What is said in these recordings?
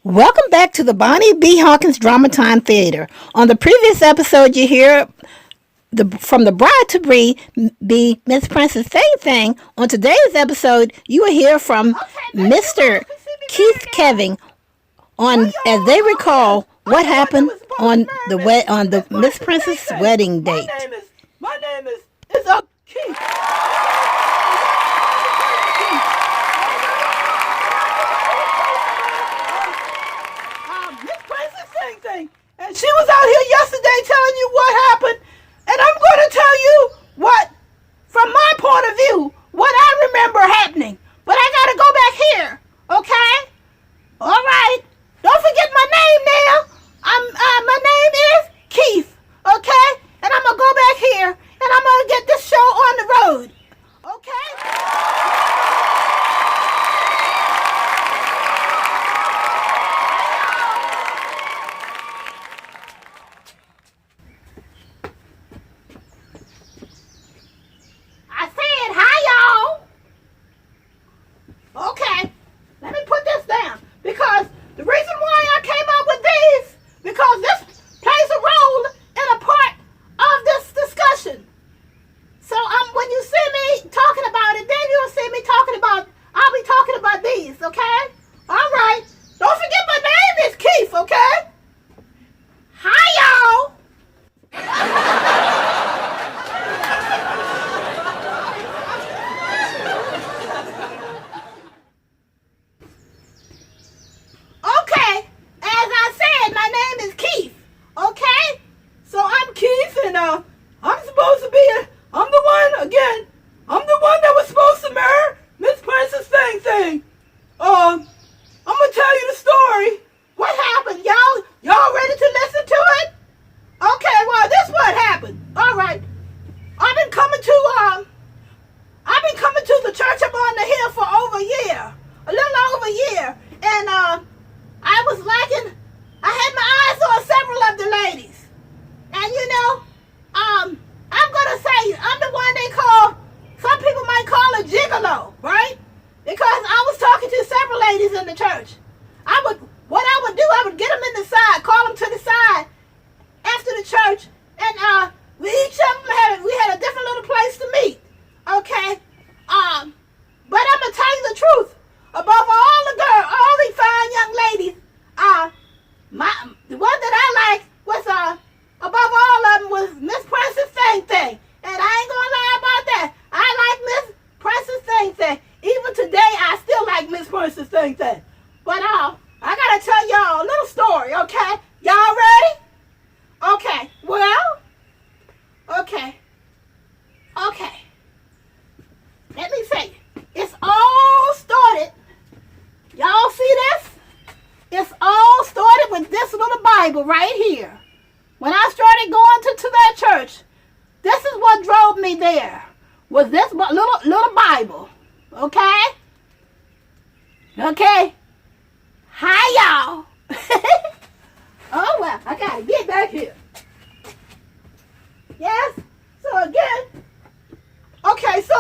Welcome back to the Bonnie B. Hawkins Dramatime Theater. On the previous episode, you hear from the bride to be Miss Princess Thing Thing. On today's episode, you will hear from Mr. Keith Kevin on as they recall what happened on the Miss Princess wedding date. My name is Keith. Miss Princess Thing, and she was out here yesterday telling you what happened, and I'm going to tell you what, from my point of view, what I remember happening. But I got to go back here, okay? All right. Don't forget my name now. My name is Keith, okay? And I'm going to go back here, and I'm going to get this show on the road, okay? I said, hi, y'all. Okay, let me put this down, because the reason why I came up with these, because this plays a role in a part of this discussion. So when you see me talking about it, then you'll see me I'll be talking about these, okay? All right. Don't forget my name is Keith, okay? Hi, y'all. Okay, as I said, my name is Keith, okay? So I'm Keith, and I'm supposed to be, I'm the one that was supposed to marry Miss Princess Thing. I'm gonna tell you the story. What happened, y'all ready to listen to it? Okay, well, this what happened. All right, I've been coming to the church up on the hill for over a year, a little over a year, and I had my eyes on several of the ladies. And I'm going to say, I'm the one they call, some people might call a gigolo, right? Because I was talking to several ladies in the church. I would get them in the side, call them to the side after the church, and we each of them had a different little place to meet, okay? But I'm going to tell you the truth. Above all these fine young ladies, the one that I liked was, above all of them was Miss Princess Thing. And I ain't gonna lie about that. I like Miss Princess Thing. Even today, I still like Miss Princess Thing. But, I gotta tell y'all a little story, okay? Y'all ready? Okay, well, okay. Let me say, it's all started. Y'all see this? It's all started with this little Bible right here. When I started going to that church, this is what drove me there, was this little Bible, okay? Okay. Hi, y'all. Oh, well, I got to get back here. Yes? So, again, okay, so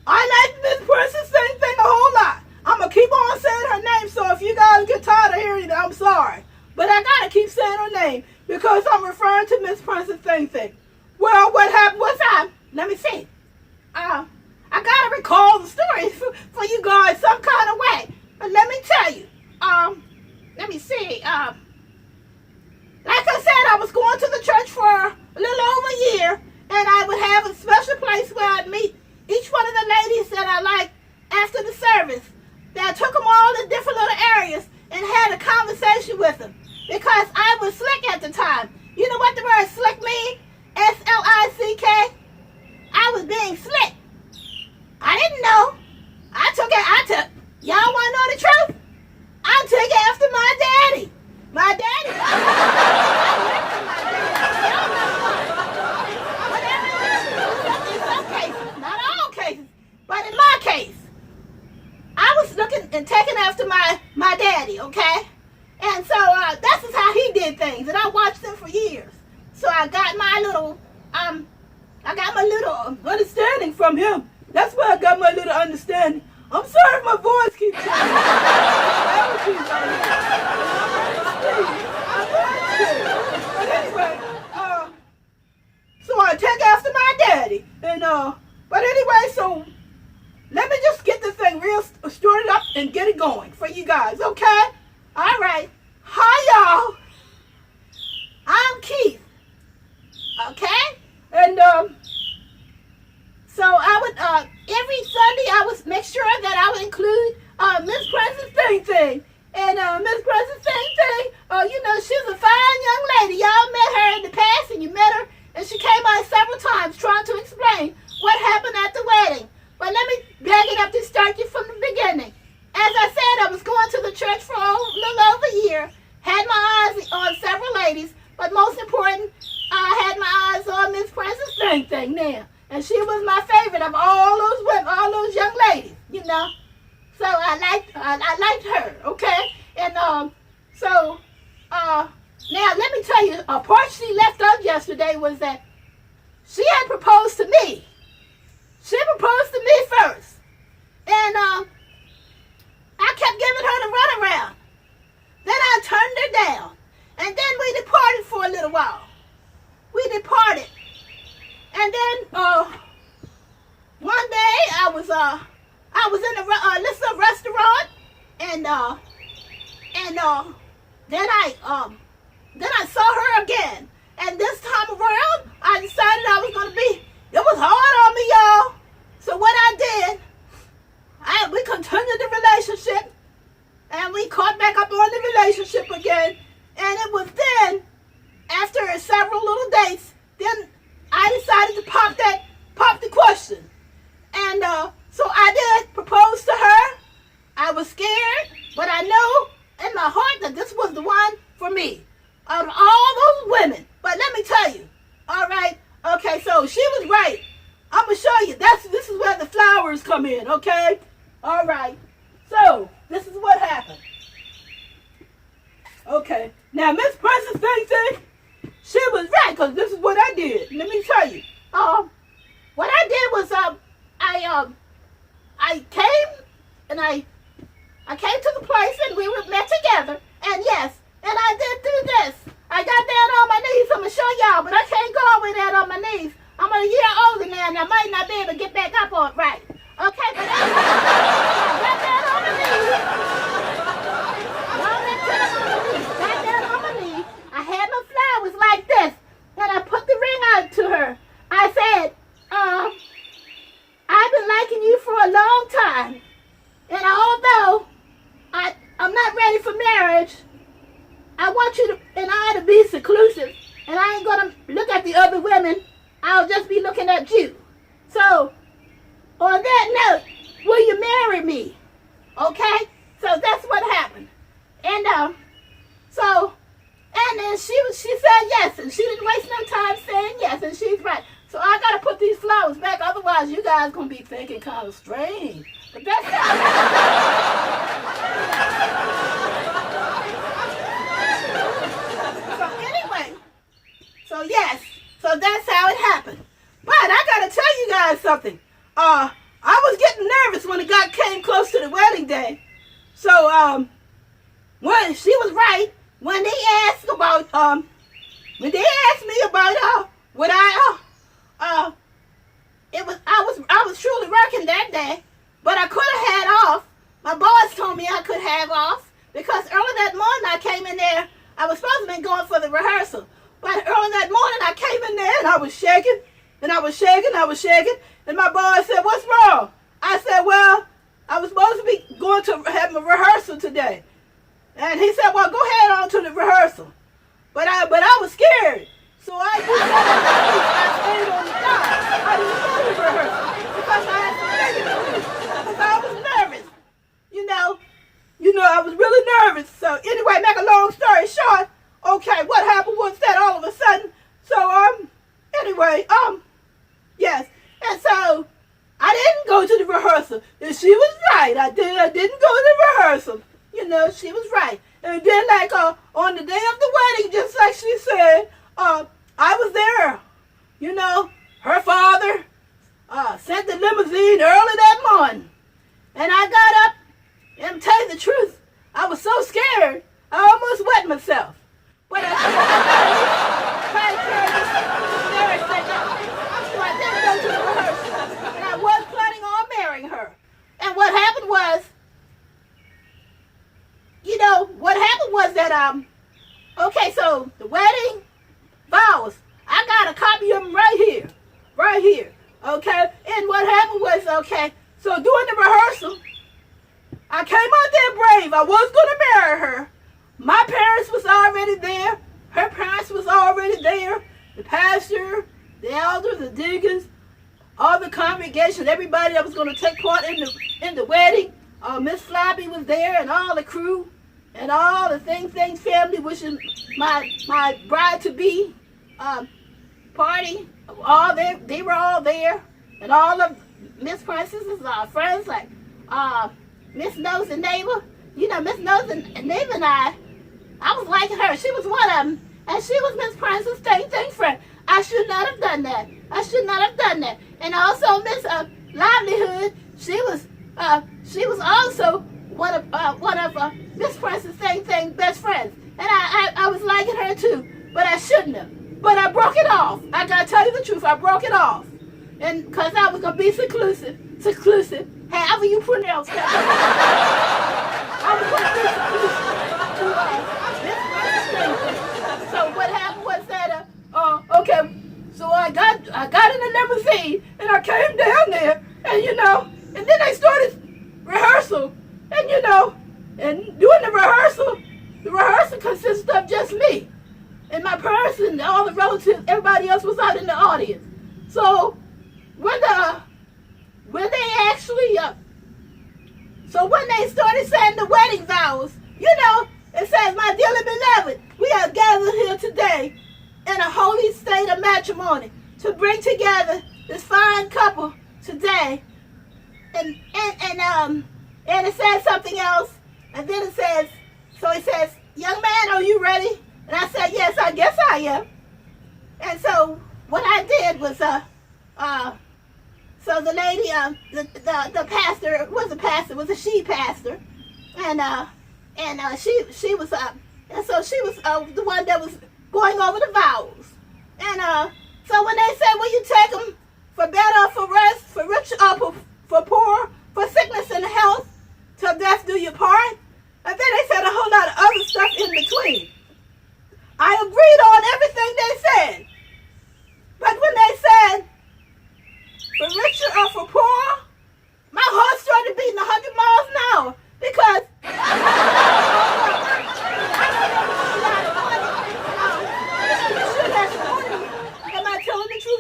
I like Miss Princess Thing a whole lot. I'm going to keep on saying her name, so if you guys get tired of hearing it, I'm sorry. But I got to keep saying her name because I'm referring to Miss Princess Thing. Well, what happened was let me see. I got to recall the story for you guys some kind of way. But let me tell you. Let me see. Like I said, I was going to the church for a little over a year, and I would have a special place where I'd meet each one of the ladies that I liked after the service. That I took them all to different little areas and had a conversation with them. Because I was slick at the time. You know what the word slick means? S-L-I-C-K? I was being slick. I didn't know. Y'all want to know the truth? I took it after my daddy. My daddy. I went to my daddy. Y'all know. Whatever it is. In some cases. Not all cases. But in my case. I was looking and taking after my daddy, okay? And so this is how he did things, and I watched him for years. So I got my little understanding from him. That's where I got my little understanding. I'm sorry if my voice keeps changing. Allergies, and get it going for you guys, okay? All right. Hi, y'all. I'm Keith. Okay? And, so I would, every Sunday I would make sure that I would include, Miss Princess Thing. And, Miss Princess Thing, you know, she's a fine young lady. Y'all met her in the past and you met her, and she came out several times trying to explain what happened at the wedding. But let me back it up to start you from the beginning. As I said, I was going to the church for a little over a year, had my eyes on several ladies, but most important, I had my eyes on Miss Princess Thing now. And she was my favorite of all those women, all those young ladies, you know. So I liked her, okay? And now let me tell you, a part she left out yesterday was that she had proposed to me. She proposed to me first. And I kept giving her the runaround. Then I turned her down. And then we departed for a little while. We departed. And then one day I was in a little restaurant, and then I saw her again. And this time around, I decided I was gonna be. It was hard on me, y'all. So what I did, we continued the relationship, and we caught back up on the relationship again. And it was then, after several little dates, then I decided to pop the question. And so I did propose to her. I was scared, but I knew in my heart that this was the one for me. Out of all those women. But let me tell you, all right, okay, so she was right. I'm going to show you. This is where the flowers come in, okay? All right. So, this is what happened. Okay. Now, Miss Princess Thing, she was right, because this is what I did. Let me tell you. What I did was, I came to the place, and we were met together, and yes, and I did do this. I got down on my knees. I'm going to show y'all, but I can't go all the way down on my knees. I'm a year older now, and I might not be able to get back up on it right. Okay, but I got down on my knees. Got down on my knees. I had my flowers like this, and I put the ring out to her. I said, I've been liking you for a long time, and although I'm not ready for marriage, I want you and I to be seclusive, and I ain't gonna look at the other women. I'll just be looking at you. So, on that note, will you marry me? Okay? So that's what happened. And and then she said yes, and she didn't waste no time saying yes, and she's right. So I gotta put these flowers back, otherwise you guys gonna be thinking kind of strange. But that's how. So yes, so that's how it happened. But I gotta tell you guys something. I was getting nervous when it came close to the wedding day. So when she was right, when they asked me about what I was truly working that day, but I could have had off. My boss told me I could have off because early that morning I came in there. I was supposed to be going for the rehearsal. But early that morning, I came in there, and I was shaking, and my boss said, "What's wrong?" I said, "Well, I was supposed to be going to have a rehearsal today." And he said, "Well, go ahead on to the rehearsal." But I was scared, so I stayed on the job. I didn't go to the rehearsal because I had to take it because I was nervous. You know, I was really nervous. So anyway, make a long story short, okay, what happened was that all of a sudden, yes, and so I didn't go to the rehearsal, and she was right. I didn't go to the rehearsal. You know, she was right. And then, on the day of the wedding, just like she said, I was there. You know, her father sent the limousine early that morning, and I got up, and to tell you the truth, I was so scared, I almost wet myself. But I tried to carry this marriage thing out. So I didn't go to the rehearsal. And I was planning on marrying her. And what happened was, okay, so the wedding vows, I got a copy of them right here, okay? And what happened was, okay, so during the rehearsal, I came out there brave. I was going to marry her. My parents was already there. Her parents was already there. The pastor, the elders, the deacons, all the congregation, everybody that was going to take part in the wedding. Miss Floppy was there, and all the crew, and all the things family, which is my bride to be party. All there, they were all there, and all of Miss Princess's friends, like Miss Nose and Neighbor. You know, Miss Nose and Neighbor and I was liking her. She was one of them, and she was Miss Princess's thing friend. I should not have done that. And also Miss Livelihood, she was also one of Miss Princess's thing best friends, and I was liking her too, but I shouldn't have. But I broke it off. I gotta tell you the truth. I broke it off, and because I was gonna be seclusive, however you pronounce that. I was gonna be seclusive to Miss Princess's thing. So what happened was that okay. So I got in the limousine and I came down there, and and then they started rehearsal, and and during the rehearsal consisted of just me and my parents and all the relatives. Everybody else was out in the audience. So when they started saying the wedding vows, it says, "My dearly beloved, we are gathered here today in a holy state of matrimony to bring together this fine couple today." And it says something else, and then it says, "Young man, are you ready?" And I said, "Yes, I guess I am." And so what I did was, so the lady, the pastor, was a she pastor, and she was and so she was the one that was going over the vows. And so when they said, "Will you take them for better or for worse, for rich or for poor, for sickness and health, till death do you part?" And then they said a whole lot of other stuff in between. I agreed on everything they said. But when they said, "For richer or for poor," my heart started beating 100 miles an hour, because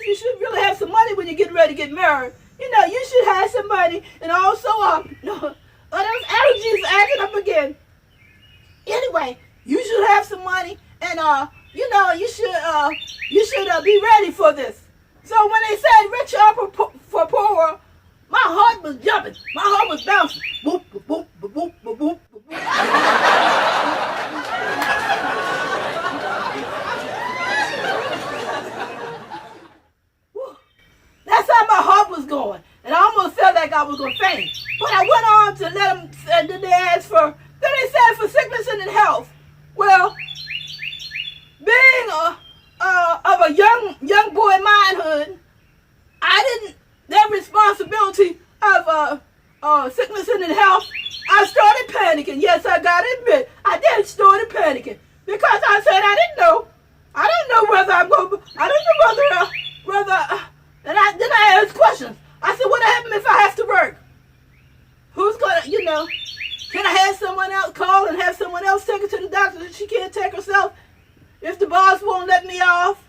you should really have some money when you get ready to get married. You should have some money, and also those allergies acting up again. Anyway, you should have some money, and you should be ready for this. So when they said rich or for poor, my heart was jumping, my heart was bouncing. Boop, boop, boop, boop, boop, boop, boop. That's how my heart was going, and I almost felt like I was going to faint. But I went on to let them, and then they asked for, then they said for sickness and in health. Well, being of a young boy manhood, I didn't, that responsibility of sickness and in health, I started panicking. Yes, I gotta admit, I did started panicking, because I said I didn't know. I don't know whether I'm going to, I don't know whether and then I asked questions. I said, what happens if I have to work? Who's going to, can I have someone else call and have someone else take her to the doctor if she can't take herself? If the boss won't let me off?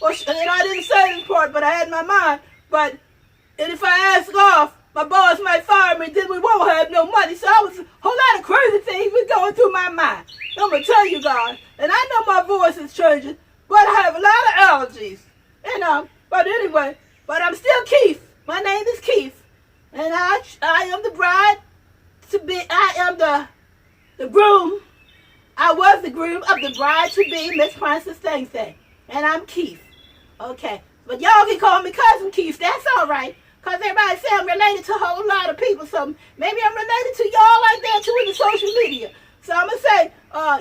And I didn't say this part, but I had in my mind. And if I ask off, my boss might fire me, then we won't have no money. So I was, a whole lot of crazy things was going through my mind. I'm going to tell you guys, and I know my voice is changing, but I have a lot of allergies. And, but anyway, but I'm still Keith. My name is Keith. And I am the bride to be, I am the groom. I was the groom of the bride to be, Miss Princess Thing. And I'm Keith. Okay. But y'all can call me Cousin Keith. That's all right. Because everybody say I'm related to a whole lot of people. So maybe I'm related to y'all like that too in the social media. So I'm going to say,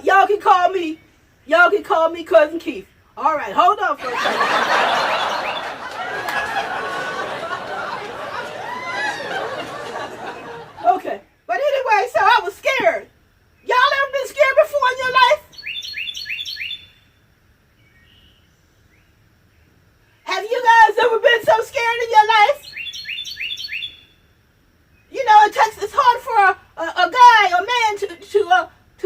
y'all can call me Cousin Keith. All right. Hold on for a second. Okay. But anyway, so I was scared. Y'all ever been scared before in your life?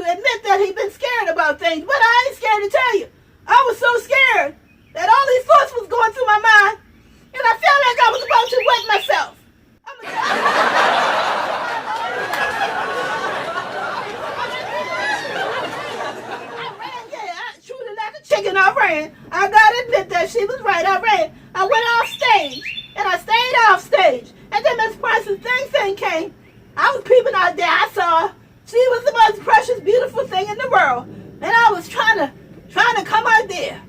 admit that he'd been scared about things, but I ain't scared to tell you. I was so scared that all these thoughts was going through my mind, and I felt like I was about to wet myself. Chicken, I ran. I gotta admit that she was right. I ran. I went off stage, and I stayed off stage. And then Miss Price's thing came. I was peeping out there. I saw her. She was the most precious, beautiful thing in the world. And I was trying to come out there.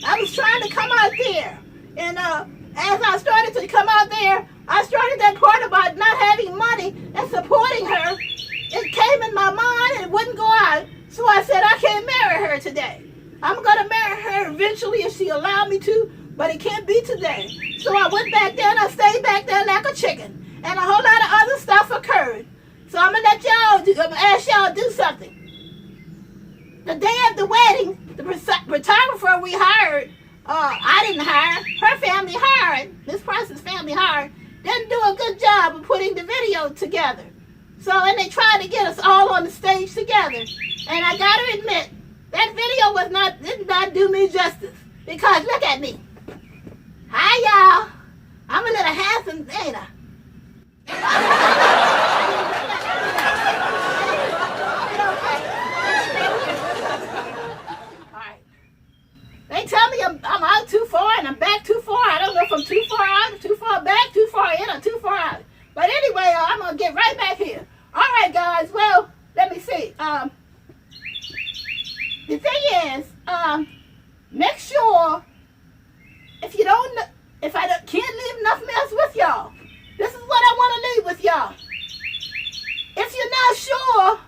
I was trying to come out there. And as I started to come out there, I started that part about not having money and supporting her. It came in my mind and it wouldn't go out. So I said, I can't marry her today. I'm going to marry her eventually if she allowed me to, but it can't be today. So I went back there and I stayed back there like a chicken. And a whole lot of other stuff occurred. So I'm going to ask y'all to do something. The day of the wedding, the photographer we hired, I didn't hire, her family hired, Miss Price's family hired, didn't do a good job of putting the video together. So, and they tried to get us all on the stage together. And I got to admit, that video did not do me justice. Because look at me. Hi, y'all. I'm a little handsome, ain't I? Alright. They tell me I'm out too far and I'm back too far. I don't know if I'm too far out, or too far back, too far in, or too far out. But anyway, I'm going to get right back here. Alright, guys. Well, let me see. The thing is, make sure if I can't leave nothing else with y'all, this is what I want to leave with y'all. If you're not sure,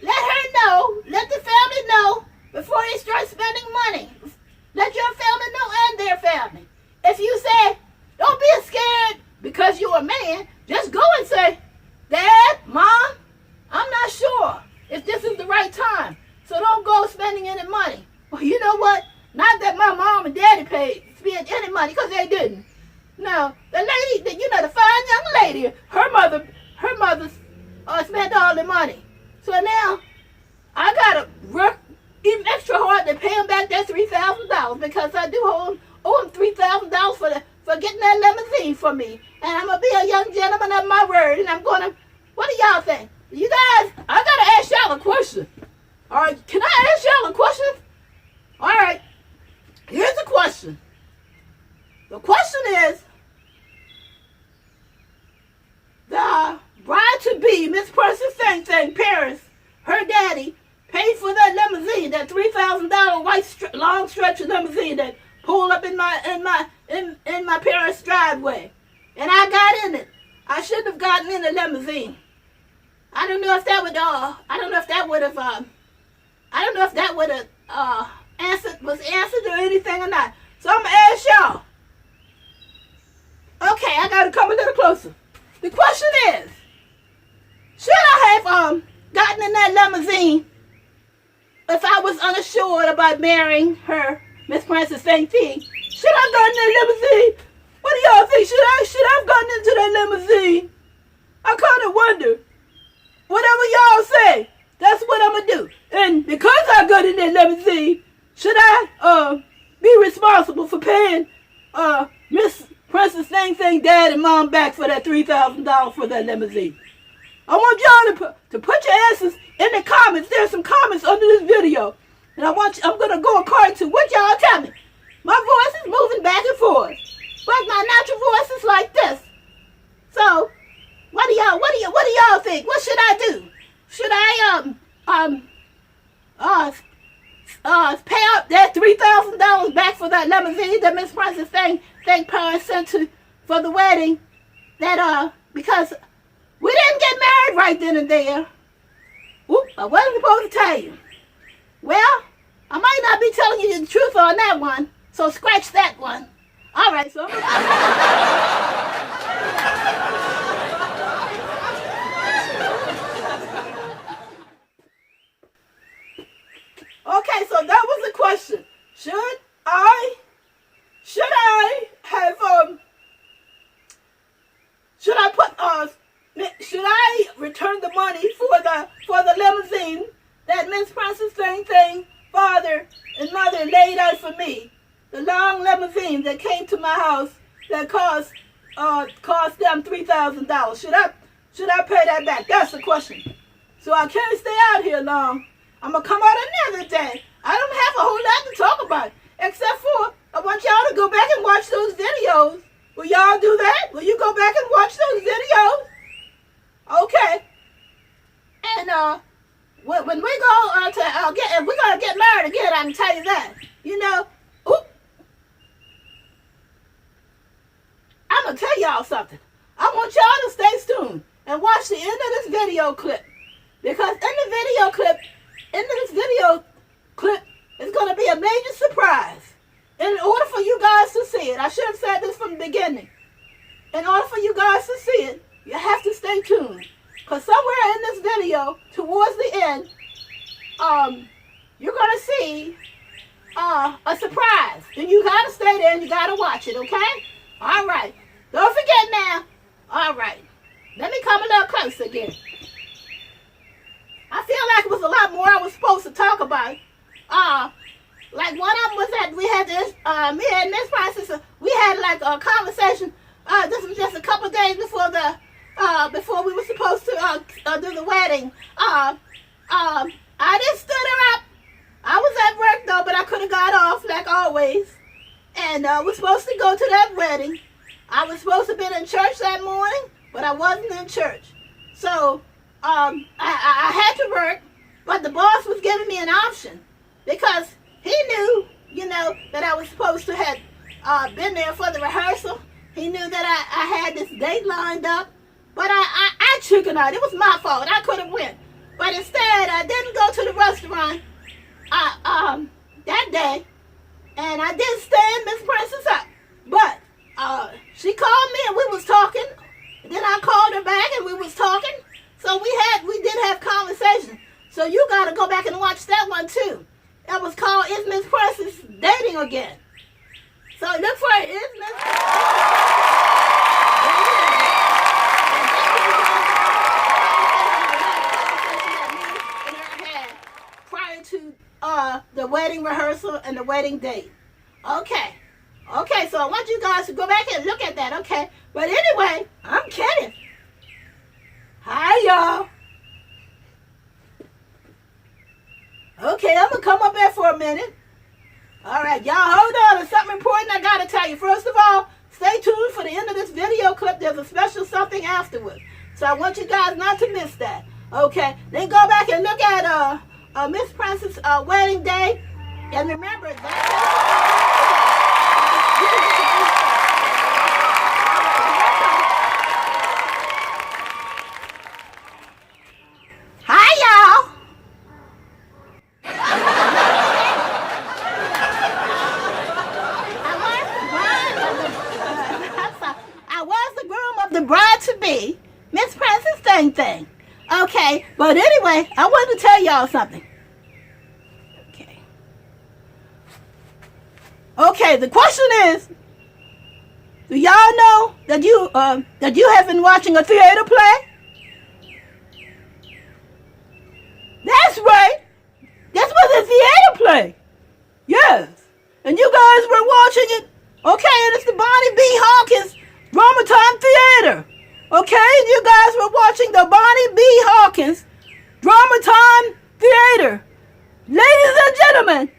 let her know, let the family know before they start spending money. Let your family know and their family. If you say, don't be scared because you're a man, just go and say, Dad, Mom, I'm not sure if this is the right time. So don't go spending any money. Well, you know what? Not that my mom and daddy spent any money, because they didn't. No, the lady, the fine young lady, her mother spent all the money. So now I gotta work even extra hard to pay them back that $3,000 because I do owe them $3,000 for getting that limousine for me. And I'm gonna be a young gentleman of my word. And I'm gonna. What do y'all think? You guys, I gotta ask y'all a question. All right, can I ask y'all a question? All right, here's the question. The question is, the bride-to-be, Miss Price's thing, parents, her daddy, paid for that limousine, that $3,000 white long stretch limousine that pulled up in my parents' driveway, and I got in it. I shouldn't have gotten in the limousine. I don't know if that would have answered or anything or not. So I'm gonna ask y'all. Okay, I gotta come a little closer. The question is, should I have gotten in that limousine if I was unassured about marrying her, Miss Price's same thing? Should I have gotten in that limousine? What do y'all think? Should I have gotten into that limousine? I kind of wonder. Whatever y'all say, that's what I'm gonna do. And because I got in that limousine, should I be responsible for paying Miss Princess Thing Dad and Mom back for that $3,000 for that limousine? I want y'all to put your answers in the comments. There's some comments under this video, and I'm gonna go according to what y'all tell me. My voice is moving back and forth, but my natural voice is like this. So, what do y'all think? What should I do? Should I pay up that $3,000 back for that limousine that Miss Price's thing parents sent for the wedding? That because we didn't get married right then and there. Whoop, I wasn't supposed to tell you. Well, I might not be telling you the truth on that one, so scratch that one. All right, so okay, so that was the question. Should I return the money for the limousine my house that cost them $3,000. Should I pay that back? That's the question. So I can't stay out here long. I'm gonna come out another day. I don't have a whole lot to talk about, except for I want y'all to go back and watch those videos. Will y'all do that? Will you go back and watch those videos? Okay. And when we go if we're gonna get married again, I can tell you that. You know, I'm gonna tell y'all something. I want y'all to stay tuned and watch the end of this video clip, because in this video clip is gonna be a major surprise. In order for you guys to see it, I should have said this from the beginning. In order for you guys to see it, you have to stay tuned. Because somewhere in this video, towards the end, you're going to see a surprise. And you got to stay there and you got to watch it, okay? All right. Don't forget now. All right. Let me come a little closer again. I feel like it was a lot more I was supposed to talk about. Like one of them was that we had this, me and Miss Princess, we had like a conversation. This was just a couple of days before before we were supposed to do the wedding. I just stood her up. I was at work though, but I could have got off like always. And we're supposed to go to that wedding. I was supposed to have been in church that morning, but I wasn't in church. So I had to work, but the boss was giving me an option because he knew, you know, that I was supposed to have been there for the rehearsal. He knew that I had this date lined up, but I chickened out. It was my fault. I could have went. But instead, I didn't go to the restaurant that day, and I did stand Miss Princess up. But she called me and we was talking. Then I called her back and we was talking. So we did have conversation. So you got to go back and watch that one too. That was called Is Miss Princess Dating Again? So look for it. Is Miss prior to the wedding rehearsal and the wedding date. Okay. Okay, so I want you guys to go back and look at that, okay? But anyway, I'm Kenneth. Hi, y'all. Okay, I'm going to come up there for a minute. All right, y'all, hold on. There's something important I got to tell you. First of all, stay tuned for the end of this video clip. There's a special something afterwards. So I want you guys not to miss that. Okay, then go back and look at Miss Princess' wedding day. And remember, hi, y'all. I was the groom of the bride-to-be, Miss Princess Thing. Okay, but anyway, I wanted to tell y'all something. Okay, the question is, do y'all know that you have been watching a theater play? That's right. This was a theater play. Yes. And you guys were watching it. Okay, and it's the Bonnie B. Hawkins Drama Time Theater. Okay, and you guys were watching the Bonnie B. Hawkins Drama Time Theater. Ladies and gentlemen,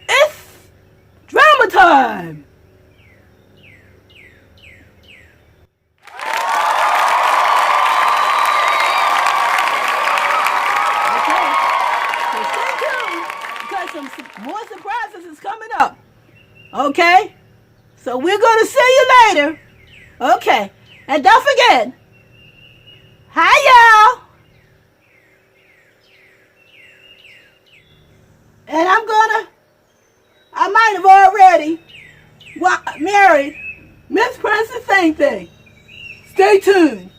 it's drama time! Okay, so stay tuned because some more surprises is coming up. Okay, so we're going to see you later. Okay, and don't forget, hi y'all! And I might have already married Miss Princess Thing. Stay tuned.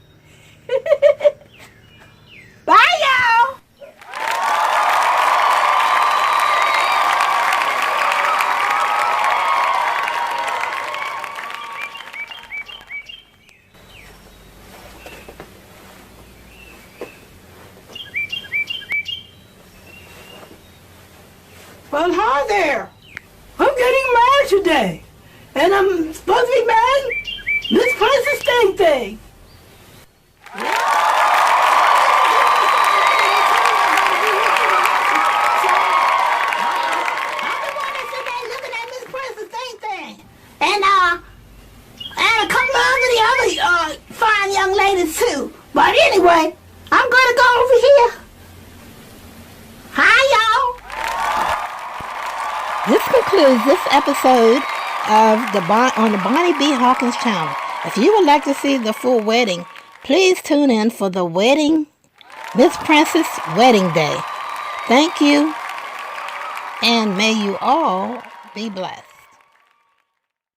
Bye, y'all. Well, hi there. I'm getting married today. And I'm supposed to be married Miss Princess Thing Thing. And a couple of the other fine young ladies too. But anyway, I'm gonna go over here. Hi y'all. This concludes this episode of on the Bonnie B. Hawkins channel. If you would like to see the full wedding, please tune in for the wedding, Miss Princess Wedding Day. Thank you, and may you all be blessed.